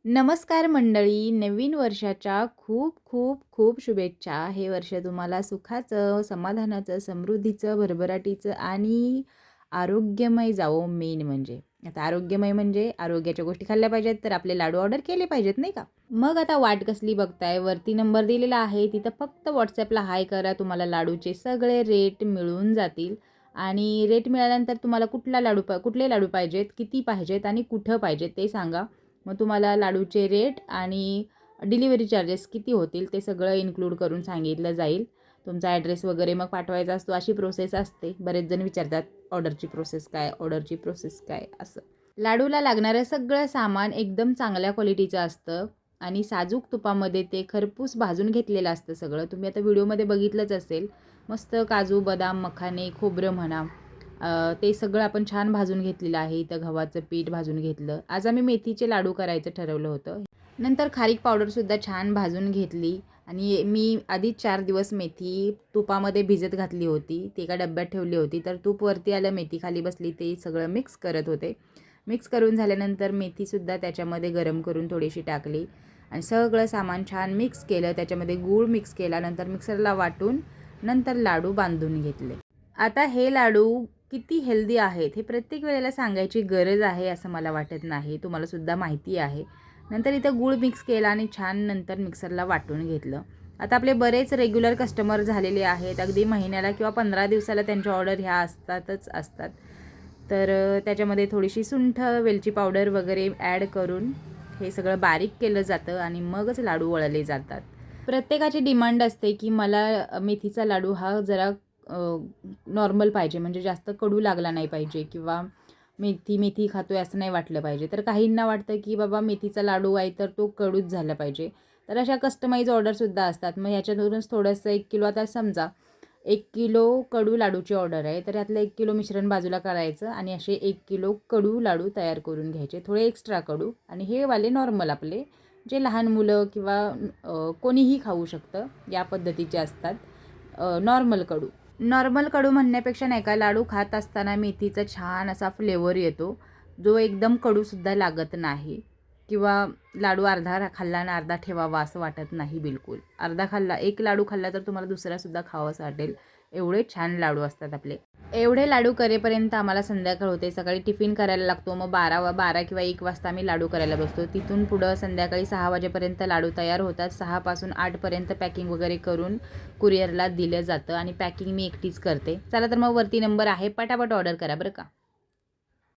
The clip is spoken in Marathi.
नमस्कार मंडळी, नवीन वर्षाच्या खूप खूप खूप शुभेच्छा. हे वर्ष तुम्हाला सुखाचं, समाधानाचं, समृद्धीचं, भरभराटीचं आणि आरोग्यमय जावो मेन म्हणजे. आता आरोग्यमय म्हणजे आरोग्याच्या गोष्टी खाल्ल्या पाहिजेत, तर आपले लाडू ऑर्डर केले पाहिजेत नाही का? मग आता वाट कसली बघताय? वरती नंबर दिलेला आहे, तिथं फक्त WhatsAppला हाय करा. तुम्हाला लाडूचे सगळे रेट मिळून जातील आणि रेट मिळाल्यानंतर तुम्हाला कुठले लाडू पाहिजेत, किती पाहिजेत आणि कुठं पाहिजेत ते सांगा. मग तुम्हाला लाडूचे रेट आणि डिलिव्हरी चार्जेस किती होतील ते सगळं इन्क्लूड करून सांगितलं जाईल. तुमचा ॲड्रेस वगैरे मग पाठवायचा असतो, अशी प्रोसेस असते. बरेच जण विचारतात ऑर्डरची प्रोसेस काय, ऑर्डरची प्रोसेस काय असं. लाडूला लागणारं सगळं सामान एकदम चांगल्या क्वालिटीचं असतं आणि साजूक तुपामध्ये ते खरपूस भाजून घेतलेलं असतं सगळं. तुम्ही आता व्हिडिओमध्ये बघितलंच असेल. मस्त काजू, बदाम, मखाने, खोबरं म्हणा, ते सगळं आपण छान भाजून घेतलेलं आहे. इथं गव्हाचं पीठ भाजून घेतलं. आज आम्ही मेथीचे लाडू करायचं ठरवलं होतं. नंतर खारीक पावडरसुद्धा छान भाजून घेतली आणि मी आधीच 4 दिवस मेथी तुपामध्ये भिजत घातली होती. ती एका डब्यात ठेवली होती. तर तूप वरती आलं, मेथी खाली बसली. ते सगळं मिक्स करत होते. मिक्स करून झाल्यानंतर मेथीसुद्धा त्याच्यामध्ये गरम करून थोडीशी टाकली आणि सगळं सामान छान मिक्स केलं. त्याच्यामध्ये गूळ मिक्स केला. नंतर मिक्सरला वाटून नंतर लाडू बांधून घेतले. आता हे लाडू किती हेल्दी आहेत हे प्रत्येक वेळेला सांगायची गरज आहे असं मला वाटत नाही. तुम्हालासुद्धा माहिती आहे. नंतर इथं गूळ मिक्स केला आणि छान नंतर मिक्सरला वाटून घेतलं. आता आपले बरेच रेग्युलर कस्टमर झालेले आहेत. अगदी महिन्याला किंवा 15 दिवसाला त्यांच्या ऑर्डर ह्या असतातच असतात. तर त्याच्यामध्ये थोडीशी सुंठ, वेलची पावडर वगैरे ॲड करून हे सगळं बारीक केलं जातं आणि मगच लाडू वळले जातात. प्रत्येकाची डिमांड असते की मला मेथीचा लाडू हा जरा नॉर्मल पाहिजे, म्हणजे जास्त कडू लागला नाही पाहिजे किंवा मेथी मेथी खातोय असं नाही वाटलं पाहिजे. तर काहींना वाटतं की बाबा मेथीचा लाडू आहे तर तो कडूच झाला पाहिजे. तर अशा कस्टमाइज ऑर्डरसुद्धा असतात. मग ह्याच्यातूनच थोडंसं 1 किलो, आता समजा 1 किलो कडू लाडूची ऑर्डर आहे, तर यातलं 1 किलो मिश्रण बाजूला करायचं आणि असे 1 किलो कडू लाडू तयार करून घ्यायचे. थोडे एक्स्ट्रा कडू आणि हे वाले नॉर्मल आपले, जे लहान मुलं किंवा कोणीही खाऊ शकतं या पद्धतीचे असतात. नॉर्मल कडू. नॉर्मल कडू म्हणण्यापेक्षा नाही का, लाडू खात असताना मेथीचा छान असा फ्लेवर येतो, जो एकदम कडूसुद्धा लागत नाही किंवा लाडू अर्धा खाल्ला आणि अर्धा ठेवावा असं वाटत नाही बिलकुल. अर्धा खाल्ला, एक लाडू खाल्ला तर तुम्हाला दुसरासुद्धा खावासा वाटेल, एवढे छान लाडू असतात आपले. एवढे लाडू करेपर्यंत आम्हाला संध्याकाळ होते. सकाळी टिफिन करायला लागतो. मग 12 किंवा 1 वाजता आम्ही लाडू करायला बसतो. तिथून पुढं संध्याकाळी 6 वाजेपर्यंत लाडू तयार होतात. 6 पासून 8 पर्यंत पॅकिंग वगैरे करून कुरिअरला दिलं जातं आणि पॅकिंग मी एकटीच करते. चला तर मग वरती नंबर आहे, पटापट ऑर्डर करा बरं का.